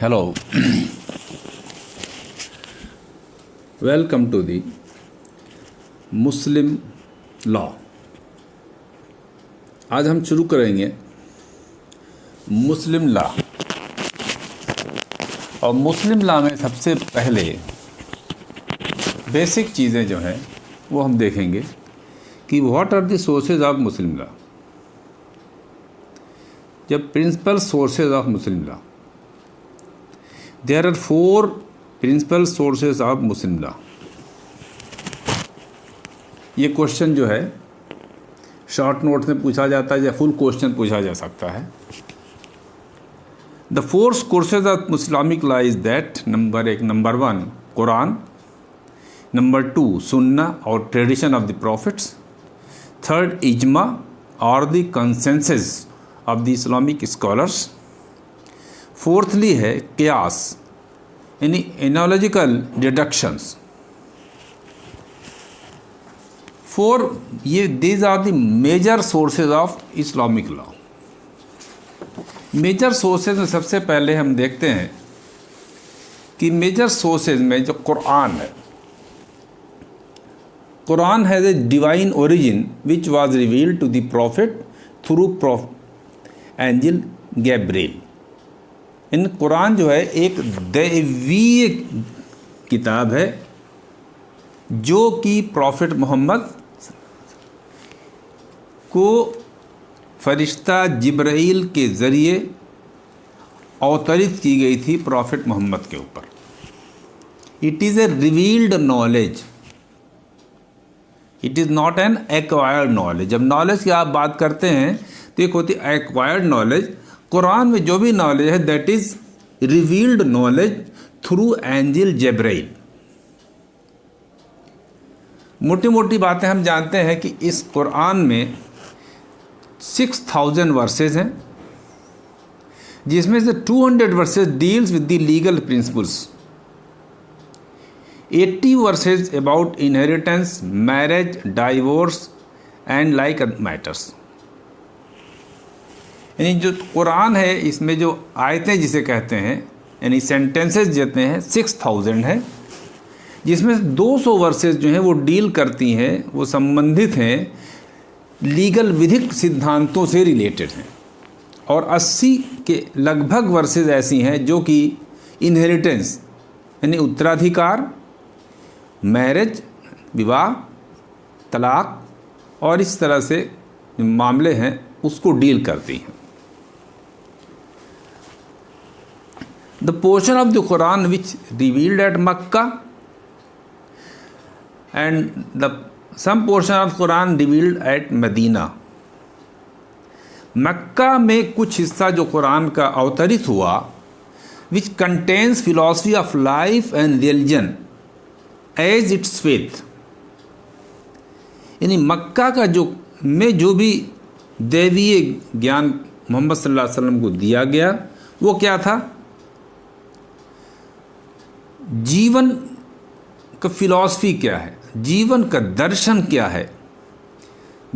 Hello, welcome to the Muslim law. आज हम शुरू करेंगे मुस्लिम लॉ। और मुस्लिम लॉ में सबसे पहले बेसिक चीज़ें जो हैं वो हम देखेंगे कि what are the sources of Muslim law. जब principal sources of Muslim law, there are 4 principal sources of Muslim law. ये क्वेश्चन जो है शॉर्ट नोट में पूछा जाता है या फुल क्वेश्चन पूछा जा सकता है। The 4 sources of Islamic law is that number 1 Quran, number 2 Sunnah और tradition of the prophets, 3rd Ijma और the consensus of the Islamic scholars, 4thly है कियास यानी एनालॉजिकल डिडक्शंस। 4 ये these are the major sources of Islamic law. Major sources में सबसे पहले हम देखते हैं कि मेजर सोर्सेज में जो कुरान है, Quran has a divine origin which was revealed to the prophet through angel Gabriel. In Quran जो है एक दैवीय किताब है जो कि प्रॉफिट मोहम्मद को फरिश्ता जिब्राइल के ज़रिए अवतरित की गई थी प्रॉफिट मोहम्मद के ऊपर। It is A revealed knowledge, it is not an acquired knowledge. जब नॉलेज की आप बात करते हैं तो एक होती है एक्वायर्ड नॉलेज। कुरान में जो भी नॉलेज है that is revealed knowledge through angel Jibrail. मोटी मोटी बातें हम जानते हैं कि इस कुरान में 6000 वर्सेस हैं, जिसमें से 200 versus deals with the legal principles, 80 versus about inheritance, marriage, divorce and like matters. यानी जो कुरान है इसमें जो आयतें जिसे कहते हैं यानी सेंटेंसेस जितने हैं 6000 हैं, जिसमें 200 वर्सेस जो हैं वो डील करती हैं, वो संबंधित हैं लीगल विधिक सिद्धांतों से रिलेटेड हैं, और 80 के लगभग वर्सेस ऐसी हैं जो कि इनहेरिटेंस यानी उत्तराधिकार, मैरिज विवाह, तलाक और इस तरह से मामले हैं उसको डील करती हैं। The portion of the Quran which revealed at Makkah and some portion of Quran revealed at Medina। मक्का में कुछ हिस्सा जो कुरान का अवतरित हुआ which contains philosophy of life and religion as its faith। यानी मक्का का जो भी दैवीय ज्ञान मोहम्मद सल्लल्लाहु अलैहि वसल्लम को दिया गया वो क्या था? जीवन का फिलॉसफी क्या है, जीवन का दर्शन क्या है,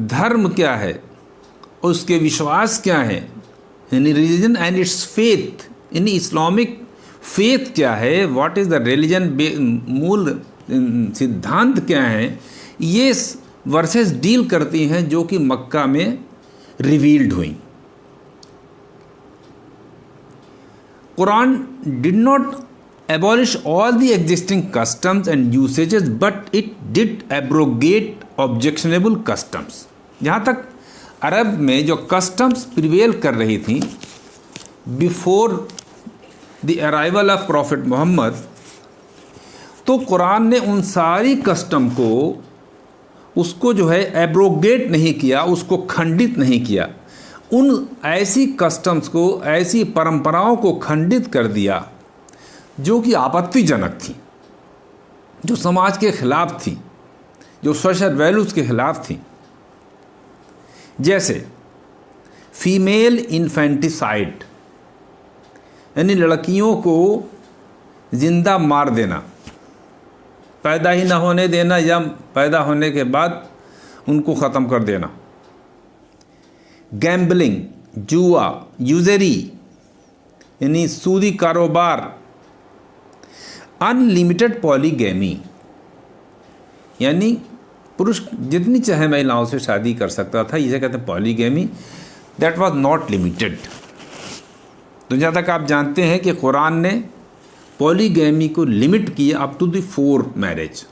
धर्म क्या है, उसके विश्वास क्या है, यानी रिलीजन एंड इट्स फेथ, यानी इस्लामिक फेथ क्या है, व्हाट इज़ द रिलीजन, मूल सिद्धांत क्या है, ये वर्सेस डील करती हैं जो कि मक्का में रिवील्ड हुई। Quran did not abolish all the existing customs and usages but it did abrogate objectionable customs। जहाँ तक अरब में जो कस्टम्स प्रिवेल कर रही थी before the arrival of prophet Muhammad, तो कुरान ने उन सारी कस्टम को उसको जो है एब्रोगेट नहीं किया, उसको खंडित नहीं किया। उन ऐसी कस्टम्स को, ऐसी परंपराओं को खंडित कर दिया जो कि आपत्तिजनक थी, जो समाज के खिलाफ थी, जो सोशल वैल्यूज़ के खिलाफ थी। जैसे फीमेल इन्फेंटिसाइड यानी लड़कियों को जिंदा मार देना, पैदा ही ना होने देना या पैदा होने के बाद उनको ख़त्म कर देना। गैम्बलिंग, जुआ, यूजरी यानी सूदी कारोबार, अनलिमिटेड पॉलीगैमी यानी पुरुष जितनी चाहे महिलाओं से शादी कर सकता था, इसे कहते हैं polygamy, that was not limited. तो जहाँ तक आप जानते हैं कि कुरान ने पॉलीगैमी को लिमिट किया up to the 4 marriage.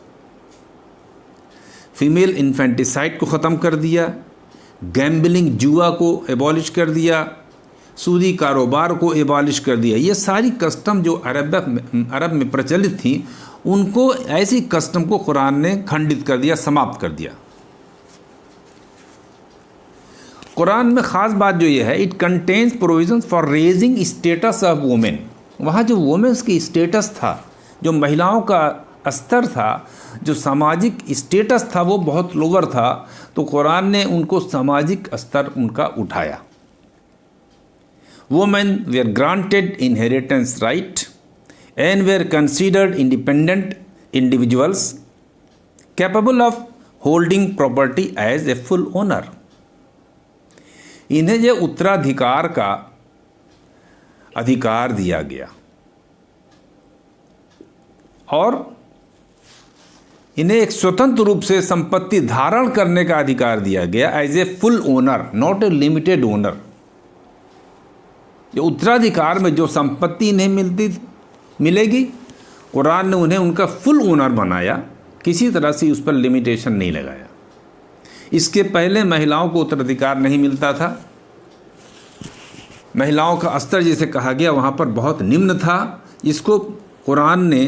Female infanticide को ख़त्म कर दिया, गैम्बलिंग जुआ को एबॉलिश कर दिया, सूदी कारोबार को एबॉलिश कर दिया। ये सारी कस्टम जो अरब में प्रचलित थी, उनको ऐसी कस्टम को कुरान ने खंडित कर दिया, समाप्त कर दिया। कुरान में ख़ास बात जो ये है, it contains provisions for raising status of women. वहाँ जो वुमेन्स की स्टेटस था, जो महिलाओं का स्तर था, जो सामाजिक स्टेटस था, वो बहुत लोअर था, तो कुरान ने उनको सामाजिक स्तर उनका उठाया। Women were granted inheritance right and were considered independent individuals capable of holding property as a full owner. इन्हें जो उत्तराधिकार का अधिकार दिया गया और इन्हें एक स्वतंत्र रूप से संपत्ति धारण करने का अधिकार दिया गया as a full owner, not a limited owner. जो उत्तराधिकार में जो संपत्ति इन्हें मिलेगी, कुरान ने उन्हें उनका फुल ओनर बनाया, किसी तरह से उस पर लिमिटेशन नहीं लगाया। इसके पहले महिलाओं को उत्तराधिकार नहीं मिलता था, महिलाओं का स्तर जिसे कहा गया वहाँ पर बहुत निम्न था। इसको कुरान ने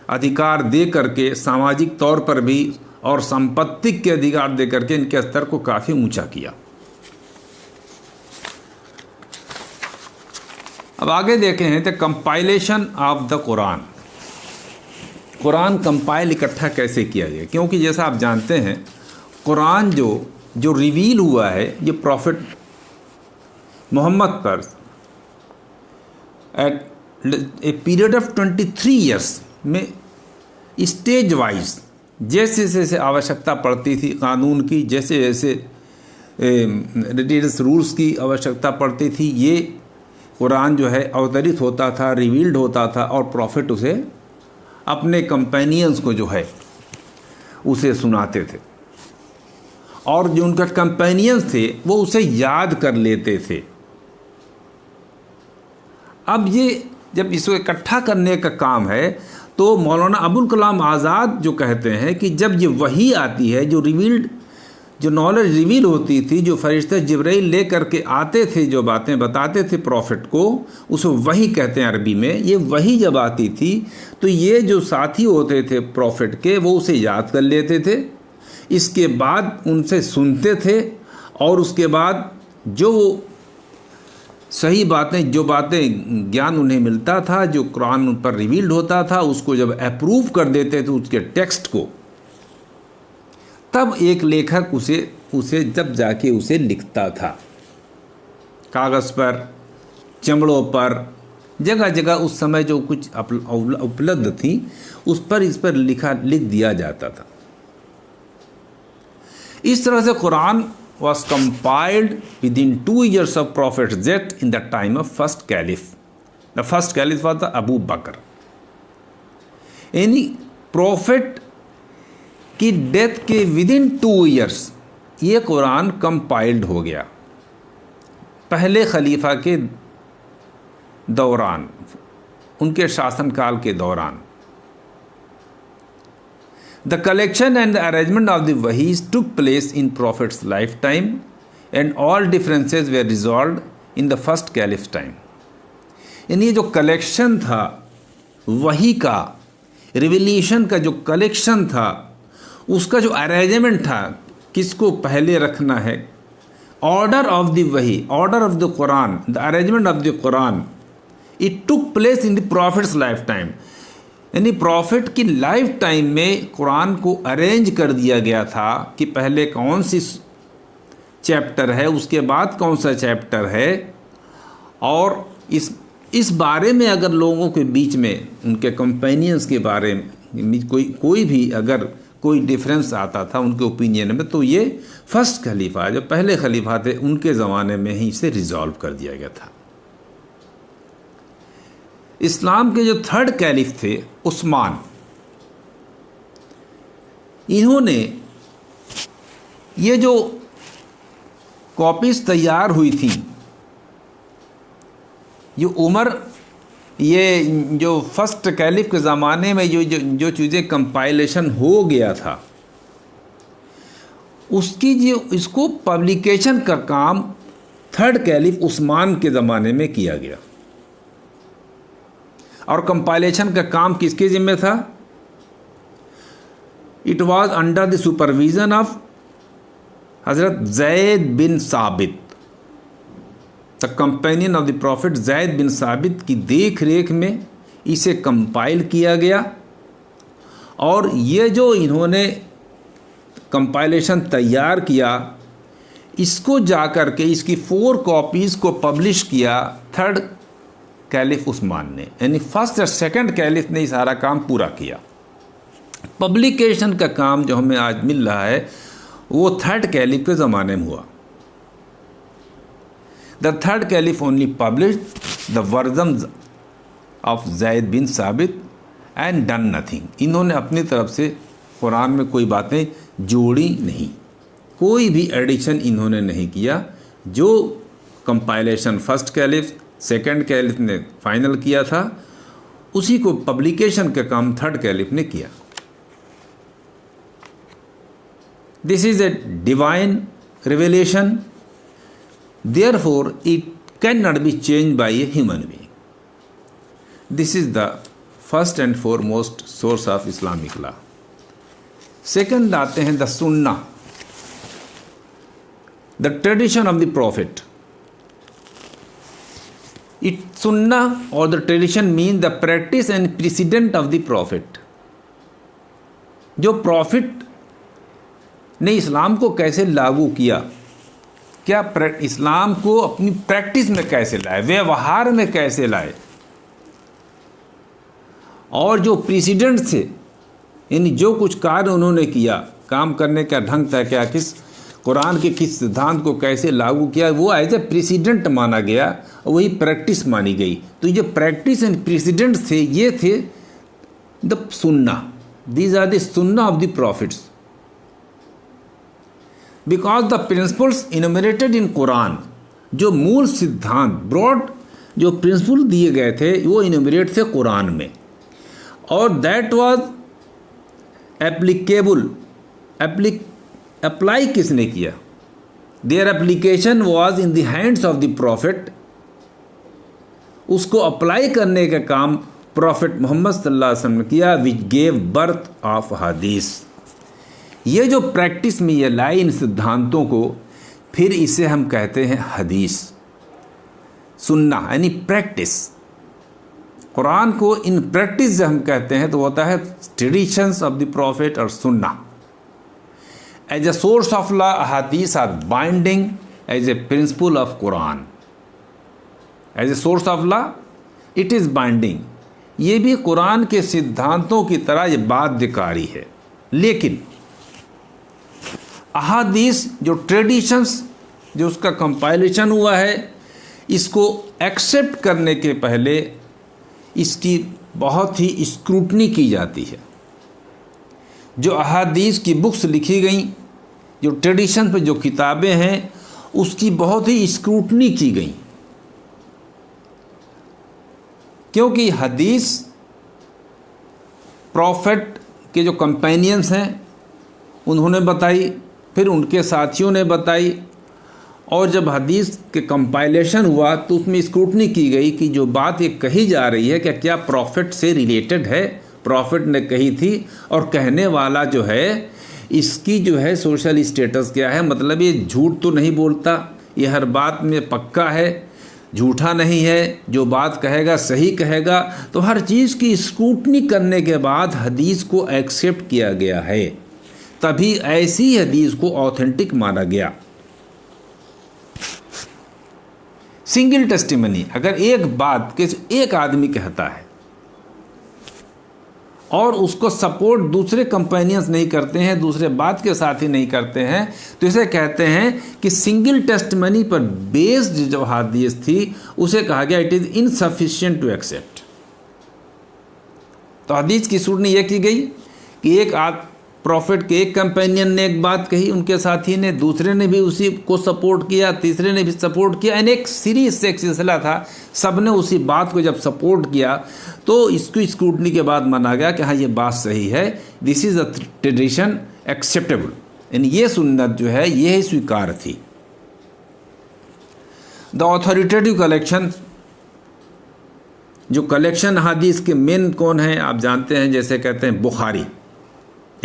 अधिकार दे करके सामाजिक तौर पर भी और संपत्ति के अधिकार दे करके इनके स्तर को काफ़ी ऊंचा किया। अब आगे देखे हैं तो compilation of the Quran. Quran compile इकट्ठा कैसे किया गया, क्योंकि जैसा आप जानते हैं कुरान जो रिवील हुआ है ये प्रॉफिट मोहम्मद पर at a period of 23 years में स्टेज वाइज जैसे जैसे आवश्यकता पड़ती थी कानून की, जैसे जैसे रिलीजियस रूल्स की आवश्यकता पड़ती थी, ये कुरान जो है अवतरित होता था, रिवील्ड होता था और प्रॉफिट उसे अपने कंपेनियंस को जो है उसे सुनाते थे और जो उनका कंपेनियंस थे वो उसे याद कर लेते थे। अब ये जब इसको इकट्ठा करने का काम है तो मौलाना अबुल कलाम आज़ाद जो कहते हैं कि जब ये वही आती है जो नॉलेज रिवील होती थी, जो फरिश्ते जिब्राइल ले करके आते थे, जो बातें बताते थे प्रॉफिट को, उसे वही कहते हैं अरबी में। ये वही जब आती थी तो ये जो साथी होते थे प्रॉफिट के वो उसे याद कर लेते थे, इसके बाद उनसे सुनते थे और उसके बाद जो सही बातें, जो बातें ज्ञान उन्हें मिलता था, जो कुरान उन पर रिवील्ड होता था, उसको जब अप्रूव कर देते थे उसके टेक्स्ट को, तब एक लेखक उसे जब जाके उसे लिखता था कागज़ पर, चमड़ों पर, जगह जगह उस समय जो कुछ उपलब्ध थी उस पर इस पर लिख दिया जाता था। इस तरह से Quran was compiled within 2 years of Prophet's death in the time of first caliph. The first caliph was the Abu Bakr. यानी प्रॉफिट की डेथ के विदिन 2 years ये कुरान कंपाइल्ड हो गया, पहले खलीफा के दौरान, उनके शासनकाल के दौरान। The collection and the arrangement of the wahis took place in Prophet's lifetime and all differences were resolved in the first caliph's time. यानी जो कलेक्शन था वही का, रिविलेशन का जो कलेक्शन था, उसका जो अरेंजमेंट था, किसको पहले रखना है, ऑर्डर ऑफ द वही, order of the Quran, the arrangement of the Quran, it took place in the profits life time. यानी प्रॉफिट की लाइफ टाइम में कुरान को अरेंज कर दिया गया था कि पहले कौन सी चैप्टर है, उसके बाद कौन सा चैप्टर है, और इस बारे में अगर लोगों के बीच में, उनके कंपेनियंस के बारे में कोई भी अगर कोई डिफरेंस आता था उनके ओपिनियन में, तो ये फर्स्ट खलीफा, जो पहले खलीफा थे, उनके ज़माने में ही इसे रिजॉल्व कर दिया गया था। इस्लाम के जो थर्ड कैलिफ थे उस्मान, इन्होंने ये जो कॉपीज़ तैयार हुई थी, ये जो फर्स्ट कैलिफ के ज़माने में जो चीज़ें कंपाइलेशन हो गया था, उसकी जो इसको पब्लिकेशन का काम थर्ड कैलिफ उस्मान के ज़माने में किया गया। और कंपाइलेशन का काम किसके ज़िम्मे था? It was under the supervision of Hazrat Zaid bin Sabit, the companion of the prophet Zaid bin Sabit की देख रेख में इसे कंपाइल किया गया। और ये जो इन्होंने कंपाइलेशन तैयार किया, इसको जाकर के इसकी 4 कॉपीज़ को पब्लिश किया थर्ड कैलिफ उस्मान ने, यानी फर्स्ट और सेकंड कैलिफ ने सारा काम पूरा किया। पब्लिकेशन का काम जो हमें आज मिल रहा है वो थर्ड कैलिफ के ज़माने में हुआ। The third caliph only published the version of Zaid bin Sabit and done nothing. इन्होंने अपनी तरफ से कुरान में कोई बातें जोड़ी नहीं, कोई भी एडिशन इन्होंने नहीं किया। जो compilation first caliph second caliph ने फाइनल किया था, उसी को पब्लिकेशन का काम थर्ड कैलिफ ने किया। This is a divine revelation, therefore it can not be change bye a human being. This is the first and foremost source of Islamic law. Second आते हैं द सुन्ना, the tradition of the profit. It सुन्ना और the tradition mean the practice and president of the profit. जो profit ने इस्लाम को कैसे लागू किया, क्या इस्लाम को अपनी प्रैक्टिस में कैसे लाए, व्यवहार में कैसे लाए, और जो प्रेसिडेंट थे, यानी जो कुछ कार्य उन्होंने किया, काम करने का ढंग था, क्या किस कुरान के किस सिद्धांत को कैसे लागू किया, वो एज ए प्रेसिडेंट माना गया और वही प्रैक्टिस मानी गई। तो ये प्रैक्टिस एंड प्रेसिडेंट थे, ये थे the Sunna. These are the Sunna of the prophets, because the principles enunciated in Quran, जो मूल सिद्धांत ब्रॉड जो प्रिंसिपल दिए गए थे वो इनोमिनेट थे कुरान में, और दैट वाज एप्लीकेबल। अप्लाई किसने किया? Their application was in the hands of the profit. उसको अप्लाई करने का काम प्रॉफिट मोहम्मद सल्लल्लाहु अलैहि वसल्लम ने किया, विच गेव बर्थ ऑफ हदीस। ये जो प्रैक्टिस में ये लाई इन सिद्धांतों को, फिर इसे हम कहते हैं हदीस। सुन्ना यानी प्रैक्टिस। कुरान को इन प्रैक्टिस जब हम कहते हैं तो होता है ट्रेडिशंस ऑफ द प्रॉफिट और Sunna. As a source of law, Hadith are binding as a principle of Quran. As a source of law it is binding. ये भी कुरान के सिद्धांतों की तरह ये बाध्यकारी है। लेकिन अहादीस जो ट्रेडिशंस, जो उसका कंपाइलेशन हुआ है, इसको एक्सेप्ट करने के पहले इसकी बहुत ही स्क्रूटनी की जाती है। जो अहादीस की बुक्स लिखी गई, जो ट्रेडिशन पे जो किताबें हैं, उसकी बहुत ही स्क्रूटनी की गई, क्योंकि हदीस प्रॉफिट के जो कंपेनियंस हैं उन्होंने बताई, फिर उनके साथियों ने बताई, और जब हदीस के कंपाइलेशन हुआ तो उसमें स्क्रूटनी की गई कि जो बात ये कही जा रही है क्या प्रॉफिट से रिलेटेड है, प्रॉफिट ने कही थी, और कहने वाला जो है इसकी जो है सोशल स्टेटस क्या है, मतलब ये झूठ तो नहीं बोलता, ये हर बात में पक्का है, झूठा नहीं है, जो बात कहेगा सही कहेगा। तो हर चीज़ की स्क्रूटनी करने के बाद हदीस को एक्सेप्ट किया गया है, तभी ऐसी हदीस को ऑथेंटिक माना गया। सिंगल टेस्टिमनी, अगर एक बात के एक आदमी कहता है और उसको सपोर्ट दूसरे कंपेनियंस नहीं करते हैं, दूसरे बात के साथ ही नहीं करते हैं, तो इसे कहते हैं कि सिंगल टेस्टिमनी पर बेस्ड जो हदीस थी उसे कहा गया it is insufficient to accept. तो हदीस की स्क्रूटनी ये की गई कि एक प्रॉफिट के एक कंपेनियन ने एक बात कही, उनके साथी ने, दूसरे ने भी उसी को सपोर्ट किया, तीसरे ने भी सपोर्ट किया, एंड एक सीरीज से एक सिलसिला था, सब ने उसी बात को जब सपोर्ट किया तो इसकी स्क्रूटनी के बाद माना गया कि हाँ ये बात सही है, this is a tradition acceptable, यानी ये सुन्नत जो है ये ही स्वीकार थी। द ऑथोरिटेटिव कलेक्शन, जो कलेक्शन हदीस के मेन कौन हैं आप जानते हैं, जैसे कहते हैं बुखारी,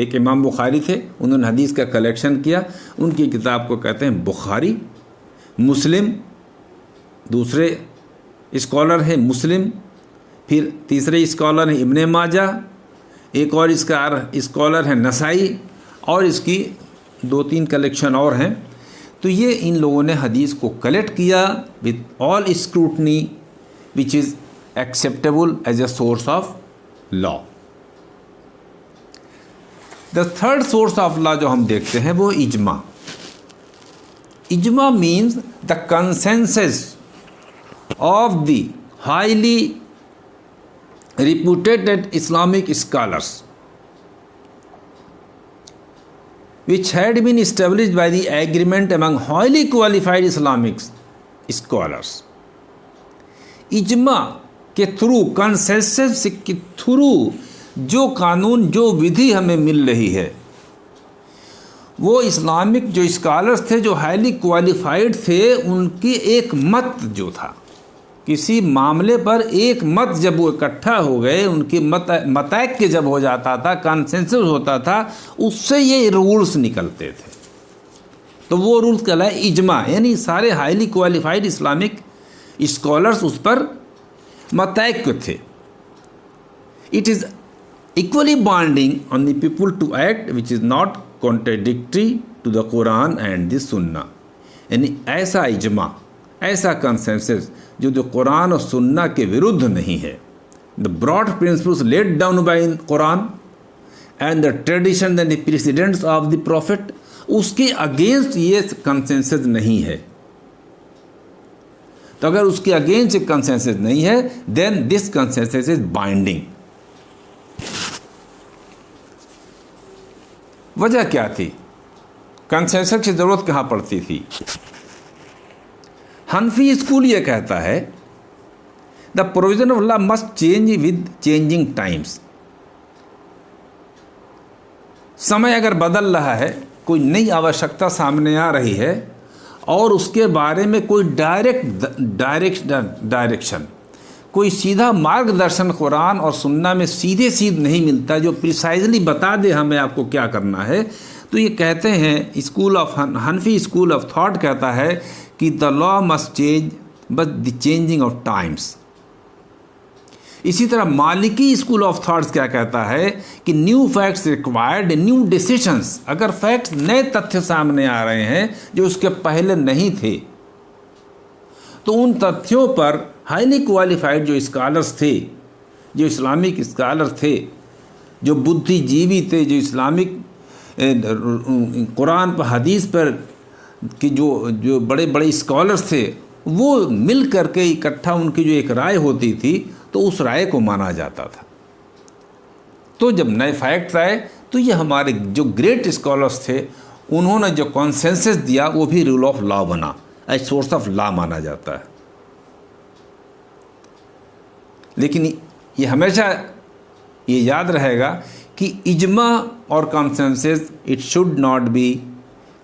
एक इमाम बुखारी थे, उन्होंने हदीस का कलेक्शन किया, उनकी किताब को कहते हैं बुखारी। मुस्लिम, दूसरे स्कॉलर हैं मुस्लिम, फिर तीसरे स्कॉलर हैं इब्ने माजा, एक और इसका स्कॉलर है नसाई, और इसकी 2-3 कलेक्शन और हैं। तो ये इन लोगों ने हदीस को कलेक्ट किया with all scrutiny which is acceptable as a source of law. The third source of law जो हम देखते हैं वो Ijma. Ijma means the consensus of the highly reputed Islamic scholars which had been established by the agreement among highly qualified Islamic scholars. इजमा के through, consensus के through जो कानून, जो विधि हमें मिल रही है, वो इस्लामिक जो स्कॉलर्स थे, जो हाईली क्वालिफाइड थे, उनकी एक मत जो था, किसी मामले पर एक मत जब वो इकट्ठा हो गए, उनकी मतैक्य जब हो जाता था, कंसेंसस होता था, उससे ये रूल्स निकलते थे। तो वो रूल्स कहलाए इजमा, यानी सारे हाईली क्वालिफाइड इस्लामिक स्कॉलर्स उस पर मतैक्य थे। It is equally binding on the people to act which is not contradictory to the Quran and the Sunnah, यानी ऐसा इजमा, ऐसा कंसेंसस जो कुरान और सुन्ना के विरुद्ध नहीं है। The broad principles laid down by Quran and the tradition and the precedents of the prophet, उसके अगेंस्ट ये कंसेंसस नहीं है। तो अगर उसके अगेंस्ट कंसेंसस नहीं है, then this consensus is binding. वजह क्या थी, कंसेंसस की ज़रूरत कहाँ पड़ती थी? हनफी स्कूल ये कहता है the provision of law must change with changing times. समय अगर बदल रहा है, कोई नई आवश्यकता सामने आ रही है और उसके बारे में कोई डायरेक्शन, कोई सीधा मार्गदर्शन कुरान और सुन्ना में सीधे नहीं मिलता जो प्रिसाइजली बता दे हमें आपको क्या करना है, तो ये कहते हैं school of Hanafi school of thought कहता है कि the law must change but the changing of times. इसी तरह मालिकी स्कूल ऑफ थॉट्स क्या कहता है कि new facts required new decisions. अगर फैक्ट्स, नए तथ्य सामने आ रहे हैं जो उसके पहले नहीं थे, तो उन तथ्यों पर हाईली क्वालिफाइड जो स्कॉलर्स थे, जो इस्लामिक स्कॉलर थे, जो बुद्धिजीवी थे, जो इस्लामिक कुरान पर, हदीस पर कि जो बड़े बड़े स्कॉलर्स थे, वो मिल करके इकट्ठा उनकी जो एक राय होती थी, तो उस राय को माना जाता था। तो जब नए फैक्ट्स आए तो ये हमारे जो ग्रेट स्कॉलर्स थे, उन्होंने जो कॉन्सेंसस दिया वो भी रूल ऑफ लॉ बना, एज सोर्स ऑफ लॉ माना जाता है। लेकिन ये हमेशा ये याद रहेगा कि इजमा और consensus it should not be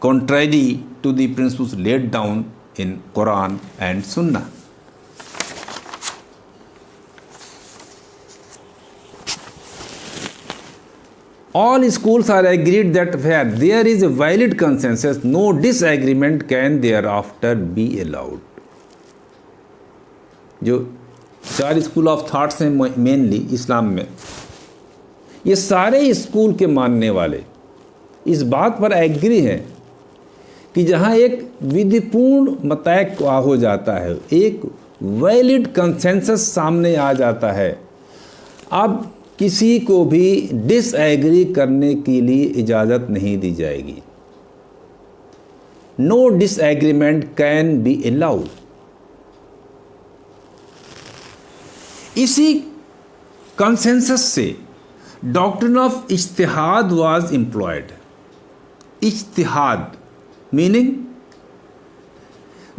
contrary to the principles laid down in Quran and Sunnah. All schools are agreed that where there is a valid consensus, no disagreement can thereafter be allowed. जो 4 school of thoughts हैं mainly इस्लाम में, ये सारे school के मानने वाले इस बात पर एग्री हैं कि जहाँ एक विधिपूर्ण मतैक्य हो जाता है, एक वैलिड कंसेंसस सामने आ जाता है, अब किसी को भी डिसएग्री करने के लिए इजाज़त नहीं दी जाएगी। No disagreement can be allowed. इसी कंसेंसस से doctrine of Ijtihad was employed. Ijtihad meaning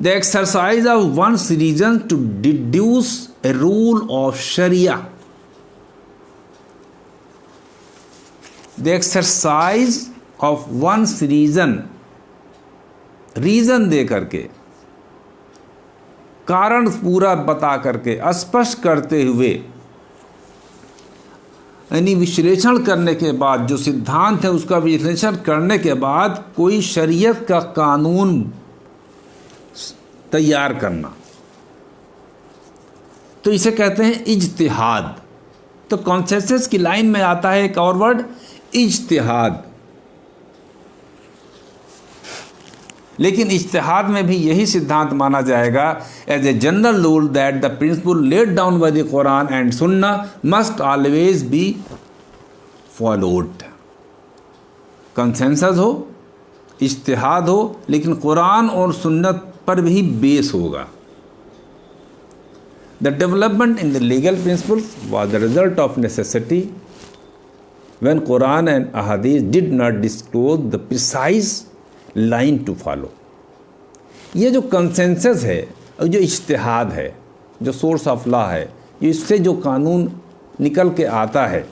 the exercise of one's reason to deduce a rule of Sharia. The exercise of one's reason, reason दे करके, कारण पूरा बता करके, स्पष्ट करते हुए, यानी विश्लेषण करने के बाद, जो सिद्धांत है उसका विश्लेषण करने के बाद कोई शरीयत का कानून तैयार करना, तो इसे कहते हैं इज्तिहाद। तो कॉन्सेंसस की लाइन में आता है एक और वर्ड, इज्तिहाद। लेकिन इज्तिहाद में भी यही सिद्धांत माना जाएगा as a general rule that the principle laid down by the Quran and Sunna must always be followed. Consensus हो, इज्तिहाद हो, लेकिन कुरान और सुन्नत पर भी बेस होगा। The development in the legal principles was the result of necessity when Quran and Ahadith did not disclose the precise line to follow। ये जो कंसेंसस है और जो इज्तिहाद है, जो सोर्स ऑफ लॉ है, इससे जो कानून निकल के आता है,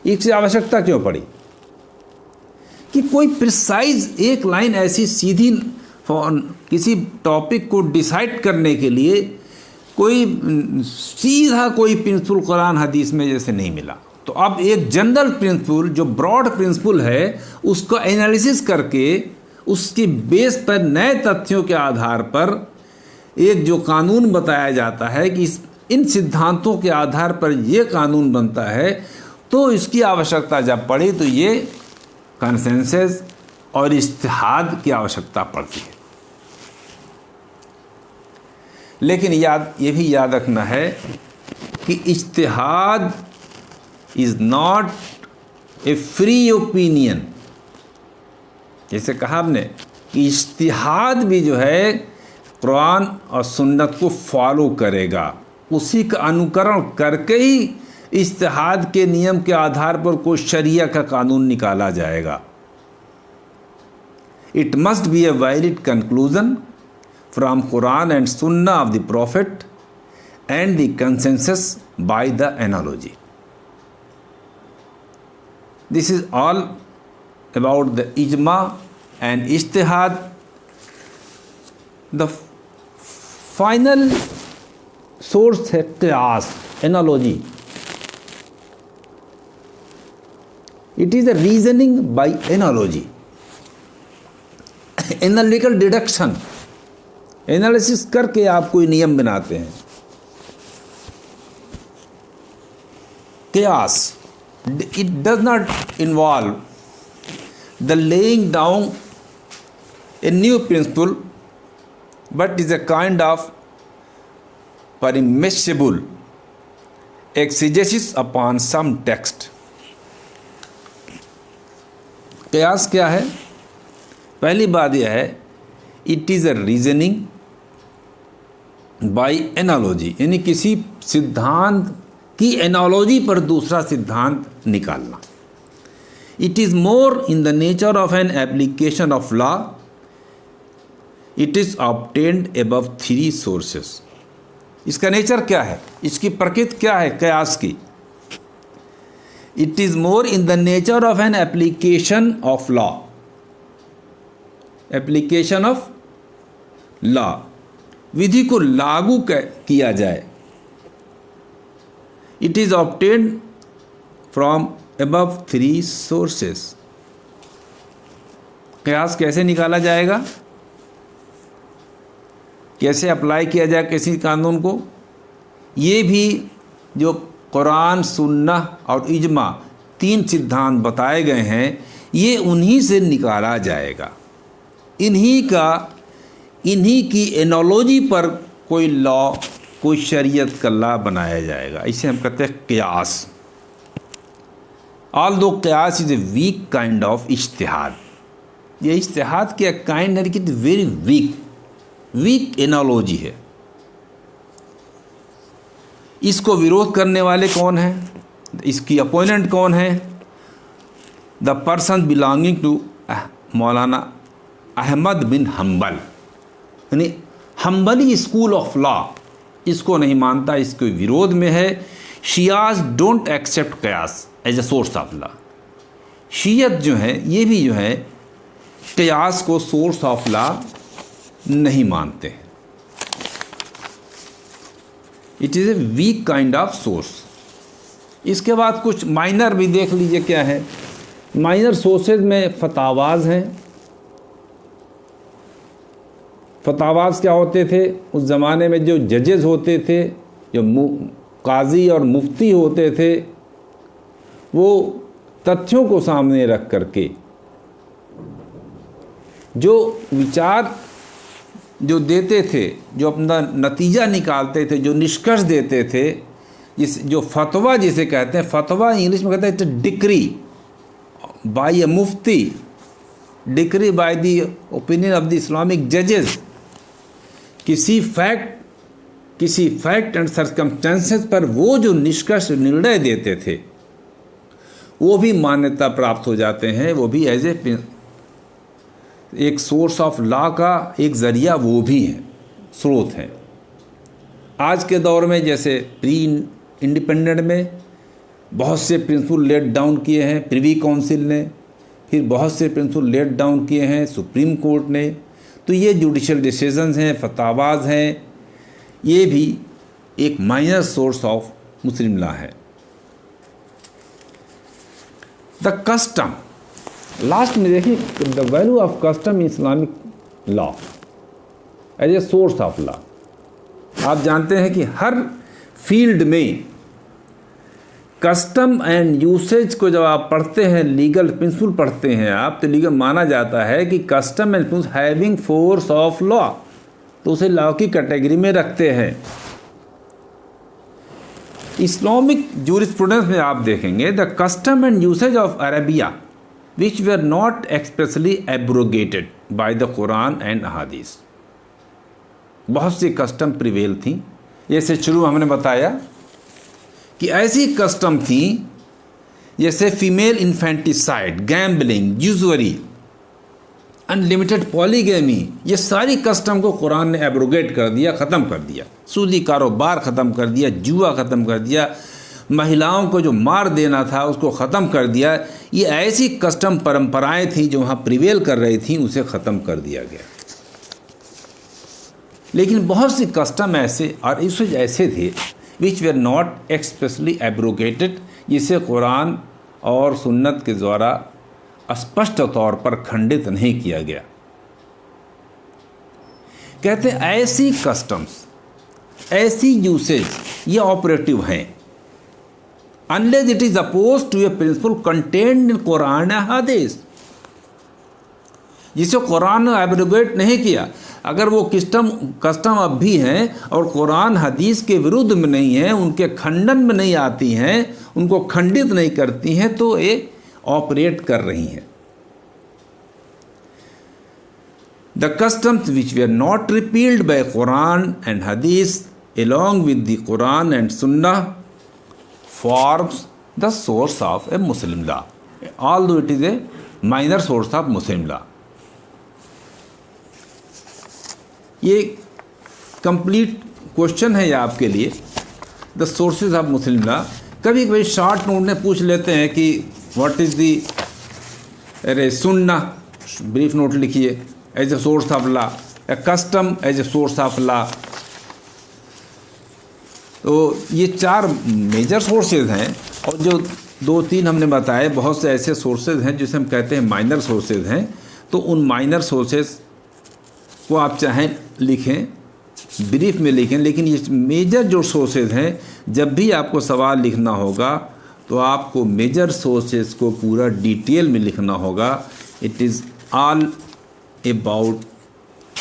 इसकी आवश्यकता क्यों पड़ी कि कोई प्रिसाइज एक लाइन ऐसी सीधी किसी टॉपिक को डिसाइड करने के लिए कोई सीधा कोई प्रिंसिपल कुरान हदीस में जैसे नहीं मिला। तो अब एक जनरल प्रिंसिपल, जो ब्रॉड प्रिंसिपल है, उसको एनालिसिस करके उसके बेस पर नए तथ्यों के आधार पर एक जो कानून बताया जाता है कि इन सिद्धांतों के आधार पर ये कानून बनता है, तो इसकी आवश्यकता जब पड़ी तो ये कंसेंसस और इज्तिहाद की आवश्यकता पड़ती है। लेकिन ये भी याद रखना है कि Ijtihad is not a free opinion. जैसे कहा हमने कि इज्तिहाद भी जो है कुरान और सुन्नत को फॉलो करेगा, उसी का अनुकरण करके ही इज्तिहाद के नियम के आधार पर कोई शरिया का कानून निकाला जाएगा। It must be a valid conclusion from Quran and Sunna of the prophet and the consensus by the analogy. This is all about the ijma and ijtihad. The final source है qiyas, analogy. It is a reasoning by analogy. Analytical deduction, analysis करके आप कोई नियम बनाते हैं। qiyas, it does not involve the laying down a new principle, but is a kind of permissible exegesis upon some text। कयास क्या है? पहली बात यह है, it is a reasoning by analogy, यानी किसी सिद्धांत की एनालॉजी पर दूसरा सिद्धांत निकालना। It is more in the nature of an application of law. It is obtained above three sources. इसका नेचर क्या है, इसकी प्रकृति क्या है कयास की? It is more in the nature of an application of law. Application of law, विधि को लागू किया जाए। It is obtained from above three sources. कयास कैसे निकाला जाएगा, कैसे अप्लाई किया जाए किसी कानून को? ये भी जो कुरान, सुन्नह और इजमा तीन सिद्धांत बताए गए हैं, ये उन्हीं से निकाला जाएगा। इन्हीं की एनालॉजी पर कोई लॉ, कोई शरीयत का लॉ बनाया जाएगा। इसे हम कहते हैं Qiyas. Although Qiyas is a weak kind of Ijtihad. ये इज्तिहाद की एक काइंड है कि वेरी वीक एनालॉजी है। इसको विरोध करने वाले कौन हैं? इसकी अपोनेंट कौन है? The person belonging to Maulana Ahmad bin Hanbal, यानी हम्बली स्कूल ऑफ लॉ इसको नहीं मानता, इसके विरोध में है। Shias don't accept Qiyas as a source of law. शियत जो है ये भी जो है कयास को सोर्स ऑफ लॉ नहीं मानते हैं। It is a weak kind of source. इसके बाद कुछ माइनर भी देख लीजिए क्या है। माइनर सोर्सेज में फतावाज हैं। फतावाज क्या होते थे? उस ज़माने में जो जजेस होते थे, जो काजी और मुफ्ती होते थे, वो तथ्यों को सामने रख करके जो विचार जो देते थे, जो अपना नतीजा निकालते थे, जो निष्कर्ष देते थे, जो फतवा जिसे कहते हैं, फतवा इंग्लिश में कहते हैं decree by a mufti, decree by the opinion of the Islamic जजेस। किसी फैक्ट एंड सर्कमस्टेंसेस पर वो जो निष्कर्ष निर्णय देते थे वो भी मान्यता प्राप्त हो जाते हैं, वो भी एज ए एक सोर्स ऑफ लॉ का एक ज़रिया वो भी हैं, स्रोत हैं। आज के दौर में जैसे प्री इंडिपेंडेंट में बहुत से प्रिंसिपल लेट डाउन किए हैं प्रिवी काउंसिल ने, फिर बहुत से प्रिंसिपल लेट डाउन किए हैं सुप्रीम कोर्ट ने। तो ये जुडिशल डिसीजंस हैं, फतावाज हैं, ये भी एक minor source of Muslim law है। द कस्टम, लास्ट में देखिए, the value of custom Islamic law as a source of law. आप जानते हैं कि हर फील्ड में कस्टम एंड यूसेज को जब आप पढ़ते हैं, लीगल प्रिंसिपल पढ़ते हैं आप, तो लीगल माना जाता है कि custom and principle having force of law, तो उसे लॉ की कैटेगरी में रखते हैं। इस्लामिक जूरिस्प्रूडेंस में आप देखेंगे the custom and usage of Arabia which were not expressly abrogated bye the Quran and अहादीस। बहुत सी कस्टम प्रिवेल थी, जैसे शुरू हमने बताया कि ऐसी कस्टम थी जैसे female infanticide, gambling, usury, unlimited polygamy. ये सारी कस्टम को कुरान ने एब्रोगेट कर दिया, ख़त्म कर दिया। सूदी कारोबार ख़त्म कर दिया, जुआ ख़त्म कर दिया, महिलाओं को जो मार देना था उसको ख़त्म कर दिया। ये ऐसी कस्टम परंपराएं थी जो वहाँ प्रिवेल कर रही थी, उसे ख़त्म कर दिया गया। लेकिन बहुत सी कस्टम ऐसे और यूसेज ऐसे थे विच वर नॉट एक्सप्रेसली एब्रोगेटेड, जिसे कुरान और सुन्नत के द्वारा स्पष्ट तौर पर खंडित नहीं किया गया। कहते हैं ऐसी कस्टम्स, ऐसी यूसेज ये ऑपरेटिव हैं unless it is oppose to a principle contained in Quran Hadith, जिसे कुरान ने एब्रोगेट नहीं किया। अगर वो कस्टम अब भी हैं और कुरान हदीस के विरुद्ध में नहीं हैं, उनके खंडन में नहीं आती हैं, उनको खंडित नहीं करती हैं, तो ये ऑपरेट कर रही हैं। The customs which they are not repealed by Quran and Hadith along with the Quran and Sunnah forms the source of a Muslim law, although it is a minor source of Muslim law. ये complete question है ये आपके लिए, the sources of Muslim law. कभी कभी short note में पूछ लेते हैं कि व्हाट इज़ दी, अरे सुन्ना ब्रीफ नोट लिखिए as a source of law, custom as a source of law. तो ये चार मेजर सोर्सेज हैं, और जो दो तीन हमने बताए, बहुत से ऐसे सोर्सेज हैं जिसे हम कहते हैं माइनर सोर्सेज हैं। तो उन माइनर सोर्सेज को आप चाहें लिखें, ब्रीफ में लिखें, लेकिन ये मेजर जो सोर्सेज हैं, जब भी आपको सवाल लिखना होगा तो आपको मेजर सोर्सेज को पूरा डिटेल में लिखना होगा। It is all about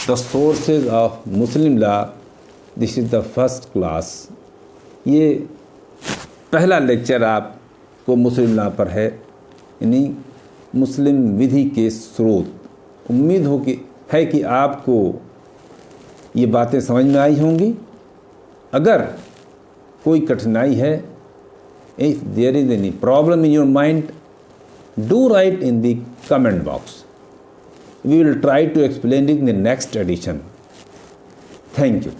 the sources of Muslim law. This is the first class. ये पहला लेक्चर आपको मुस्लिम लॉ पर है, यानी मुस्लिम विधि के स्रोत। उम्मीद है कि आपको ये बातें समझ में आई होंगी। अगर कोई कठिनाई है If there is any problem in your mind, do write in the comment box. We will try to explain it in the next edition. Thank you.